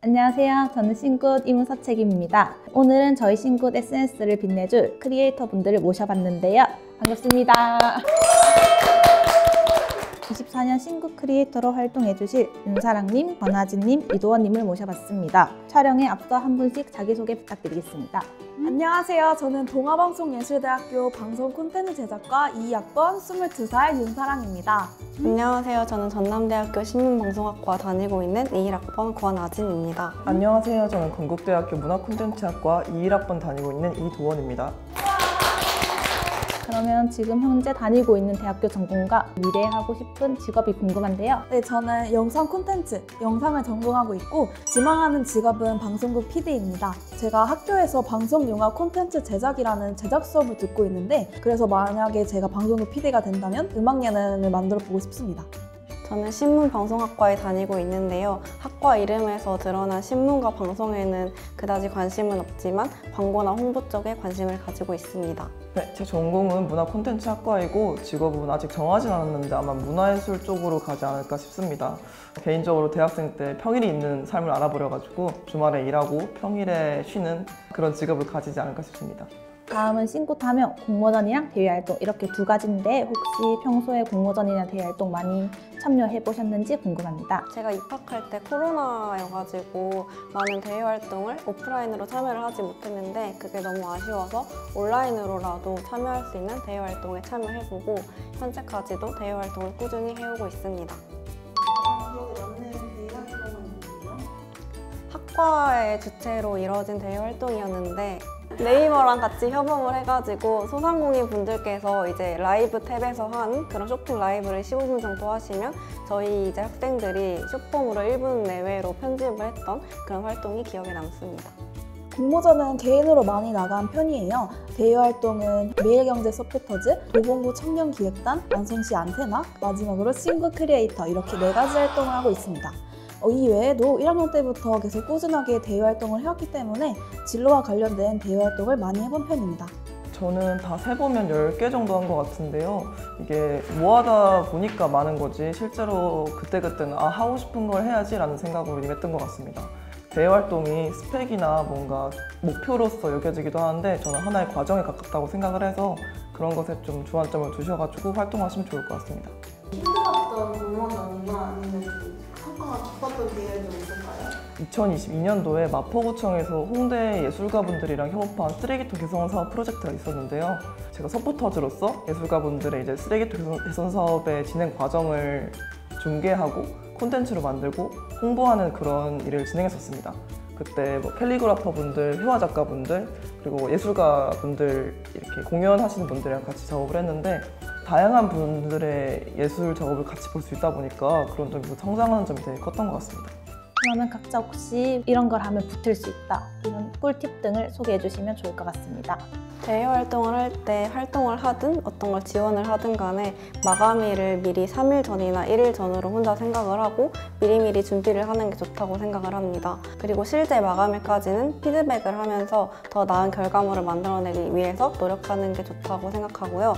안녕하세요. 저는 신굿 이문서책입니다. 오늘은 저희 신굿 SNS를 빛내줄 크리에이터 분들을 모셔봤는데요. 반갑습니다. 24년 신굿 크리에이터로 활동해주실 윤사랑님, 권하진님, 이도원님을 모셔봤습니다. 촬영에 앞서 한 분씩 자기소개 부탁드리겠습니다. 안녕하세요. 저는 동아방송예술대학교 방송 콘텐츠 제작과 2학번 22살 윤사랑입니다. 안녕하세요. 저는 전남대학교 신문방송학과 다니고 있는 21학번 권아진입니다. 안녕하세요. 저는 건국대학교 문화콘텐츠학과 21학번 다니고 있는 이도원입니다. 그러면 지금 현재 다니고 있는 대학교 전공과 미래에 하고 싶은 직업이 궁금한데요. 네, 저는 영상 콘텐츠, 영상을 전공하고 있고 지망하는 직업은 방송국 PD입니다. 제가 학교에서 방송 영화 콘텐츠 제작이라는 제작 수업을 듣고 있는데 그래서 만약에 제가 방송국 PD가 된다면 음악 예능을 만들어 보고 싶습니다. 저는 신문방송학과에 다니고 있는데요. 학과 이름에서 드러난 신문과 방송에는 그다지 관심은 없지만 광고나 홍보 쪽에 관심을 가지고 있습니다. 네, 제 전공은 문화콘텐츠학과이고 직업은 아직 정하진 않았는데 아마 문화예술 쪽으로 가지 않을까 싶습니다. 개인적으로 대학생 때 평일이 있는 삶을 알아버려가지고 주말에 일하고 평일에 쉬는 그런 직업을 가지지 않을까 싶습니다. 다음은 신굿 하면 공모전이랑 대외활동 이렇게 두 가지인데 혹시 평소에 공모전이나 대외활동 많이 참여해보셨는지 궁금합니다. 제가 입학할 때 코로나여가지고 많은 대외활동을 오프라인으로 참여를 하지 못했는데 그게 너무 아쉬워서 온라인으로라도 참여할 수 있는 대외활동에 참여해보고 현재까지도 대외활동을 꾸준히 해오고 있습니다. 학과의 주최로 이뤄진 대외활동이었는데 네이버랑 같이 협업을 해가지고 소상공인 분들께서 이제 라이브 탭에서 한 그런 쇼핑 라이브를 15분 정도 하시면 저희 이제 학생들이 쇼폼으로 1분 내외로 편집을 했던 그런 활동이 기억에 남습니다. 공모전은 개인으로 많이 나간 편이에요. 대외활동은 매일경제 서포터즈, 도봉구 청년기획단, 완성시 안테나, 마지막으로 신굿 크리에이터 이렇게 4가지 활동을 하고 있습니다. 이 외에도 1학년 때부터 계속 꾸준하게 대외활동을 해왔기 때문에 진로와 관련된 대외활동을 많이 해본 편입니다. 저는 다 세보면 10개 정도 한 것 같은데요. 이게 뭐 하다 보니까 많은 거지 실제로 그때그때는 하고 싶은 걸 해야지 라는 생각으로 임했던 것 같습니다. 대외활동이 스펙이나 뭔가 목표로서 여겨지기도 하는데 저는 하나의 과정에 가깝다고 생각을 해서 그런 것에 좀 주안점을 두셔가지고 활동하시면 좋을 것 같습니다. 힘들었던 공모전이나 아니면 성과가 기뻤던 기회도 있을까요? 2022년도에 마포구청에서 홍대 예술가분들이랑 협업한 쓰레기통 개선 사업 프로젝트가 있었는데요. 제가 서포터즈로서 예술가분들의 이제 쓰레기통 개선 사업의 진행 과정을 중계하고 콘텐츠로 만들고 홍보하는 그런 일을 진행했었습니다. 그때 캘리그라퍼 분들, 회화 작가분들, 그리고 예술가 분들 이렇게 공연하시는 분들이랑 같이 작업을 했는데 다양한 분들의 예술 작업을 같이 볼 수 있다 보니까 그런 점에서 성장하는 점이 되게 컸던 것 같습니다. 그러면 각자 혹시 이런 걸 하면 붙을 수 있다 이런 꿀팁 등을 소개해 주시면 좋을 것 같습니다. 대외활동을 할 때 활동을 하든 어떤 걸 지원을 하든 간에 마감일을 미리 3일 전이나 1일 전으로 혼자 생각을 하고 미리미리 준비를 하는 게 좋다고 생각을 합니다. 그리고 실제 마감일까지는 피드백을 하면서 더 나은 결과물을 만들어내기 위해서 노력하는 게 좋다고 생각하고요.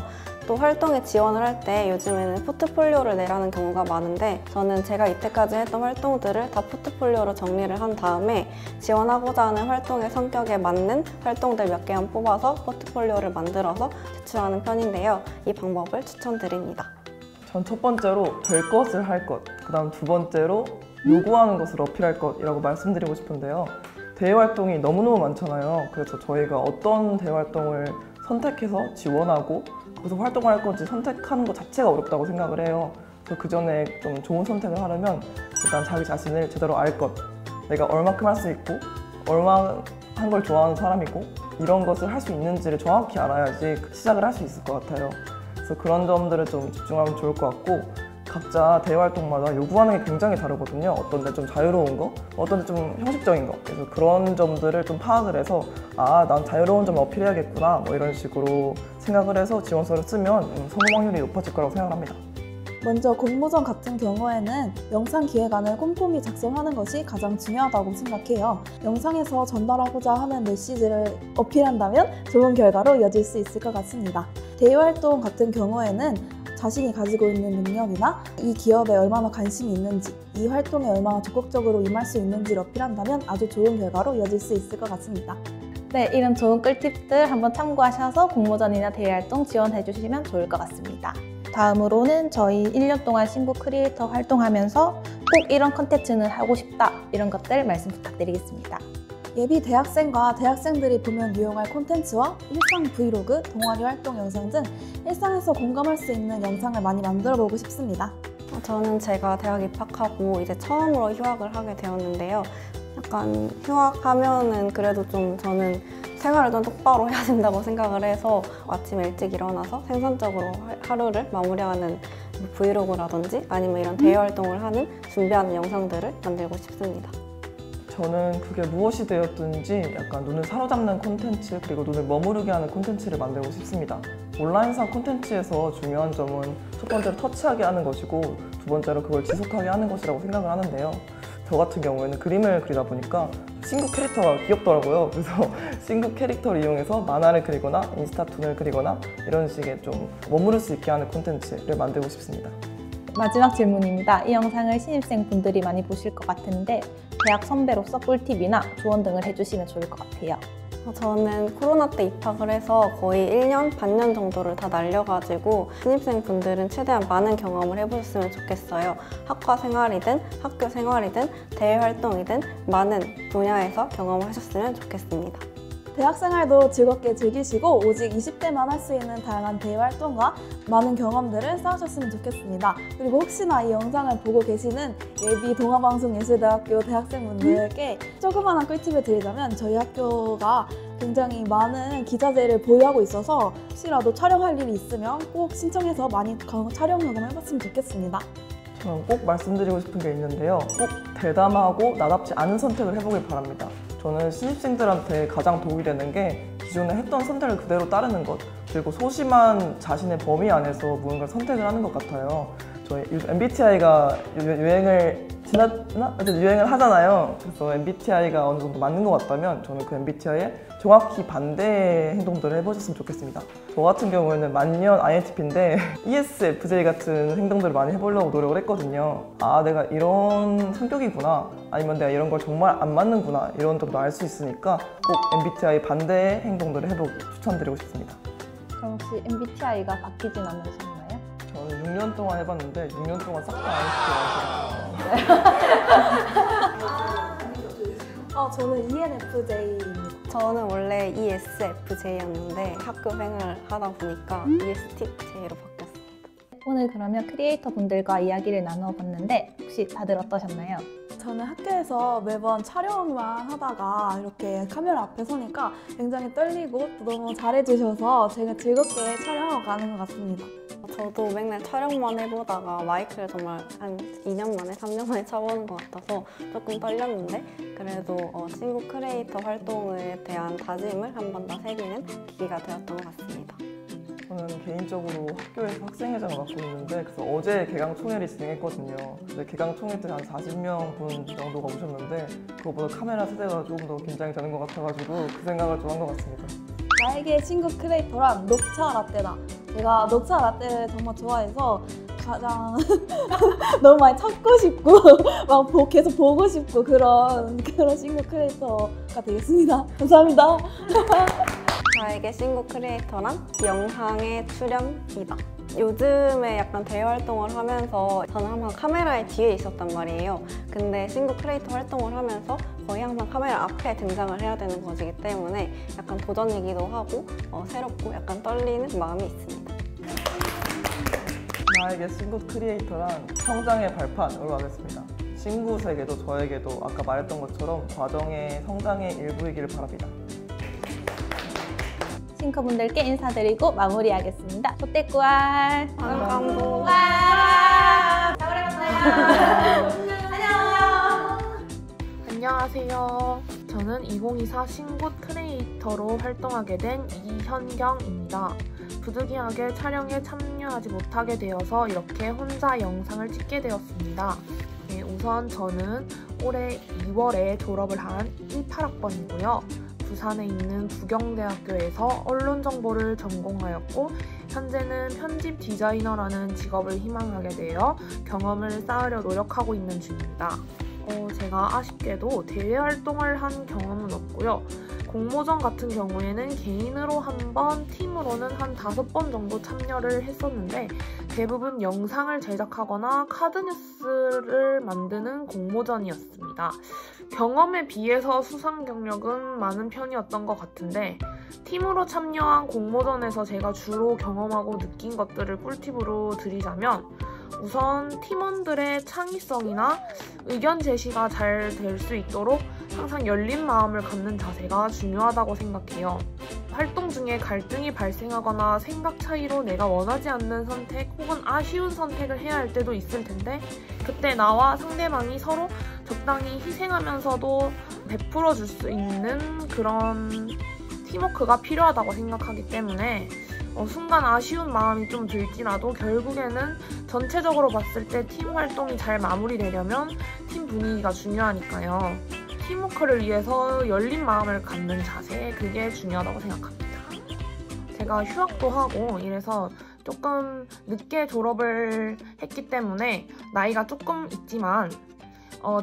또 활동에 지원을 할 때 요즘에는 포트폴리오를 내라는 경우가 많은데 저는 제가 이때까지 했던 활동들을 다 포트폴리오로 정리를 한 다음에 지원하고자 하는 활동의 성격에 맞는 활동들 몇 개만 뽑아서 포트폴리오를 만들어서 제출하는 편인데요. 이 방법을 추천드립니다. 전 첫 번째로 될 것을 할 것, 그 다음 두 번째로 요구하는 것을 어필할 것이라고 말씀드리고 싶은데요. 대외활동이 너무너무 많잖아요. 그래서 저희가 어떤 대외활동을 선택해서 지원하고 거기서 활동을 할 건지 선택하는 것 자체가 어렵다고 생각을 해요. 그래서 그 전에 좀 좋은 선택을 하려면 일단 자기 자신을 제대로 알 것, 내가 얼마큼 할 수 있고 얼마 한 걸 좋아하는 사람이고 이런 것을 할 수 있는지를 정확히 알아야지 시작을 할 수 있을 것 같아요. 그래서 그런 점들을 좀 집중하면 좋을 것 같고 각자 대외활동마다 요구하는 게 굉장히 다르거든요. 어떤 데 좀 자유로운 거, 어떤 데 좀 형식적인 거. 그래서 그런 점들을 좀 파악을 해서 난 자유로운 점을 어필해야겠구나 이런 식으로 생각을 해서 지원서를 쓰면 성공 확률이 높아질 거라고 생각합니다. 먼저 공모전 같은 경우에는 영상 기획안을 꼼꼼히 작성하는 것이 가장 중요하다고 생각해요. 영상에서 전달하고자 하는 메시지를 어필한다면 좋은 결과로 이어질 수 있을 것 같습니다. 대외활동 같은 경우에는 자신이 가지고 있는 능력이나 이 기업에 얼마나 관심이 있는지, 이 활동에 얼마나 적극적으로 임할 수 있는지를 어필한다면 아주 좋은 결과로 이어질 수 있을 것 같습니다. 네, 이런 좋은 꿀팁들 한번 참고하셔서 공모전이나 대외활동 지원해 주시면 좋을 것 같습니다. 다음으로는 저희 1년 동안 신구 크리에이터 활동하면서 꼭 이런 컨텐츠는 하고 싶다, 이런 것들 말씀 부탁드리겠습니다. 예비 대학생과 대학생들이 보면 유용할 콘텐츠와 일상 브이로그, 동아리 활동 영상 등 일상에서 공감할 수 있는 영상을 많이 만들어 보고 싶습니다. 저는 제가 대학 입학하고 이제 처음으로 휴학을 하게 되었는데요. 약간 휴학하면은 그래도 좀 저는 생활을 좀 똑바로 해야 된다고 생각을 해서 아침에 일찍 일어나서 생산적으로 하루를 마무리하는 브이로그라든지 아니면 이런 대외 활동을 하는 준비하는 영상들을 만들고 싶습니다. 저는 그게 무엇이 되었든지 약간 눈을 사로잡는 콘텐츠 그리고 눈을 머무르게 하는 콘텐츠를 만들고 싶습니다. 온라인상 콘텐츠에서 중요한 점은 첫 번째로 터치하게 하는 것이고 두 번째로 그걸 지속하게 하는 것이라고 생각을 하는데요. 저 같은 경우에는 그림을 그리다 보니까 신구 캐릭터가 귀엽더라고요. 그래서 신구 캐릭터를 이용해서 만화를 그리거나 인스타툰을 그리거나 이런 식의 좀 머무를 수 있게 하는 콘텐츠를 만들고 싶습니다. 마지막 질문입니다. 이 영상을 신입생 분들이 많이 보실 것 같은데 대학 선배로서 꿀팁이나 조언 등을 해주시면 좋을 것 같아요. 저는 코로나 때 입학을 해서 거의 1년, 반년 정도를 다 날려가지고 신입생 분들은 최대한 많은 경험을 해보셨으면 좋겠어요. 학과 생활이든 학교 생활이든 대외 활동이든 많은 분야에서 경험을 하셨으면 좋겠습니다. 대학생활도 즐겁게 즐기시고 오직 20대만 할 수 있는 다양한 대외 활동과 많은 경험들을 쌓으셨으면 좋겠습니다. 그리고 혹시나 이 영상을 보고 계시는 예비 동아방송예술대학교 대학생분들께 조그마한 꿀팁을 드리자면 저희 학교가 굉장히 많은 기자재를 보유하고 있어서 혹시라도 촬영할 일이 있으면 꼭 신청해서 많이 촬영 경험해봤으면 좋겠습니다. 저는 꼭 말씀드리고 싶은 게 있는데요. 꼭 대담하고 나답지 않은 선택을 해보길 바랍니다. 저는 신입생들한테 가장 도움이 되는 게 기존에 했던 선택을 그대로 따르는 것, 그리고 소심한 자신의 범위 안에서 무언가를 선택을 하는 것 같아요. 저희 MBTI가 유행을 유행을 하잖아요. 그래서 MBTI가 어느 정도 맞는 것 같다면 저는 그 MBTI에 정확히 반대의 행동들을 해보셨으면 좋겠습니다. 저 같은 경우에는 만년 INTP인데 ESFJ 같은 행동들을 많이 해보려고 노력을 했거든요. 아, 내가 이런 성격이구나, 아니면 내가 이런 걸 정말 안 맞는구나, 이런 점도 알 수 있으니까 꼭 MBTI 반대의 행동들을 해보기 추천드리고 싶습니다. 그럼 혹시 MBTI가 바뀌진 않으셨나요? 저는 6년 동안 해봤는데 6년 동안 싹 다 INTP라고 저는 ENFJ입니다. 저는 원래 ESFJ였는데 학교 생활을 하다 보니까 ESTJ로 바뀌었습니다. 오늘 그러면 크리에이터 분들과 이야기를 나누어 봤는데 혹시 다들 어떠셨나요? 저는 학교에서 매번 촬영만 하다가 이렇게 카메라 앞에 서니까 굉장히 떨리고 또 너무 잘해주셔서 제가 즐겁게 촬영하고 가는 것 같습니다. 저도 맨날 촬영만 해보다가 마이크를 정말 한 2년 만에, 3년 만에 쳐보는 것 같아서 조금 떨렸는데 그래도 신구 크리에이터 활동에 대한 다짐을 한 번 더 새기는 계기가 되었던 것 같습니다. 저는 개인적으로 학교에서 학생회장을 맡고 있는데 그래서 어제 개강총회를 진행했거든요. 근데 개강총회 때 한 40명 분 정도가 오셨는데 그거보다 카메라 세대가 조금 더 긴장이 되는 것 같아가지고 그 생각을 좀 한 것 같습니다. 나에게 신구 크리에이터란 녹차 라떼다. 제가 녹차 라떼를 정말 좋아해서 가장 너무 많이 찾고 싶고 막 계속 보고 싶고 그런 신구 크리에이터가 되겠습니다. 감사합니다. 저에게 신구 크리에이터란 영상의 출연이다. 요즘에 약간 대외 활동을 하면서 저는 항상 카메라의 뒤에 있었단 말이에요. 근데 신구 크리에이터 활동을 하면서 거의 항상 카메라 앞에 등장을 해야 되는 것이기 때문에 약간 도전이기도 하고 새롭고 약간 떨리는 마음이 있습니다. 나에게 신구 크리에이터란 성장의 발판으로 하겠습니다. 신구 세계도 저에게도 아까 말했던 것처럼 과정의 성장의 일부이기를 바랍니다. 싱커분들께 인사드리고 마무리하겠습니다. 롯데꾸알 감사합니다. 안녕하세요. 저는 2024 신구 크리에이터로 활동하게 된 이현경입니다. 부득이하게 촬영에 참여하지 못하게 되어서 이렇게 혼자 영상을 찍게 되었습니다. 우선 저는 올해 2월에 졸업을 한 18학번이고요. 부산에 있는 부경대학교에서 언론정보를 전공하였고 현재는 편집 디자이너라는 직업을 희망하게 되어 경험을 쌓으려 노력하고 있는 중입니다. 제가 아쉽게도 대외 활동을 한 경험은 없고요. 공모전 같은 경우에는 개인으로 한 번, 팀으로는 한 5번 정도 참여를 했었는데 대부분 영상을 제작하거나 카드뉴스를 만드는 공모전이었습니다. 경험에 비해서 수상 경력은 많은 편이었던 것 같은데 팀으로 참여한 공모전에서 제가 주로 경험하고 느낀 것들을 꿀팁으로 드리자면 우선 팀원들의 창의성이나 의견 제시가 잘 될 수 있도록 항상 열린 마음을 갖는 자세가 중요하다고 생각해요. 활동 중에 갈등이 발생하거나 생각 차이로 내가 원하지 않는 선택 혹은 아쉬운 선택을 해야 할 때도 있을 텐데 그때 나와 상대방이 서로 적당히 희생하면서도 베풀어 줄 수 있는 그런 팀워크가 필요하다고 생각하기 때문에 순간 아쉬운 마음이 좀 들지라도 결국에는 전체적으로 봤을 때 팀 활동이 잘 마무리되려면 팀 분위기가 중요하니까요. 팀워크를 위해서 열린 마음을 갖는 자세, 그게 중요하다고 생각합니다. 제가 휴학도 하고 이래서 조금 늦게 졸업을 했기 때문에 나이가 조금 있지만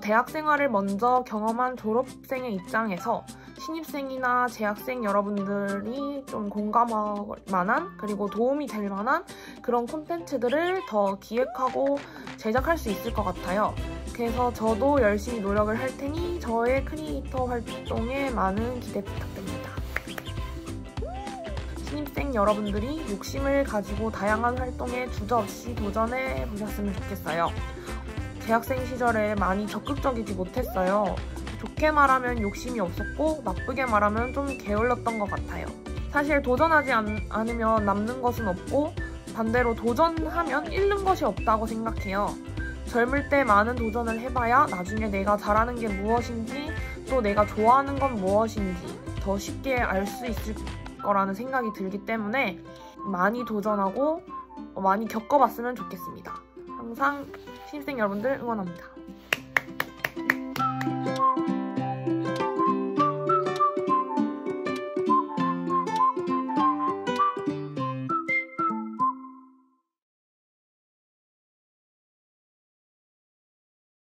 대학 생활을 먼저 경험한 졸업생의 입장에서 신입생이나 재학생 여러분들이 좀 공감할 만한 그리고 도움이 될 만한 그런 콘텐츠들을 더 기획하고 제작할 수 있을 것 같아요. 그래서 저도 열심히 노력을 할 테니 저의 크리에이터 활동에 많은 기대 부탁드립니다. 신입생 여러분들이 욕심을 가지고 다양한 활동에 주저없이 도전해 보셨으면 좋겠어요. 재학생 시절에 많이 적극적이지 못했어요. 좋게 말하면 욕심이 없었고 나쁘게 말하면 좀 게을렀던 것 같아요. 사실 도전하지 않으면 남는 것은 없고 반대로 도전하면 잃는 것이 없다고 생각해요. 젊을 때 많은 도전을 해봐야 나중에 내가 잘하는 게 무엇인지 또 내가 좋아하는 건 무엇인지 더 쉽게 알 수 있을 거라는 생각이 들기 때문에 많이 도전하고 많이 겪어봤으면 좋겠습니다. 항상 신입생 여러분들 응원합니다.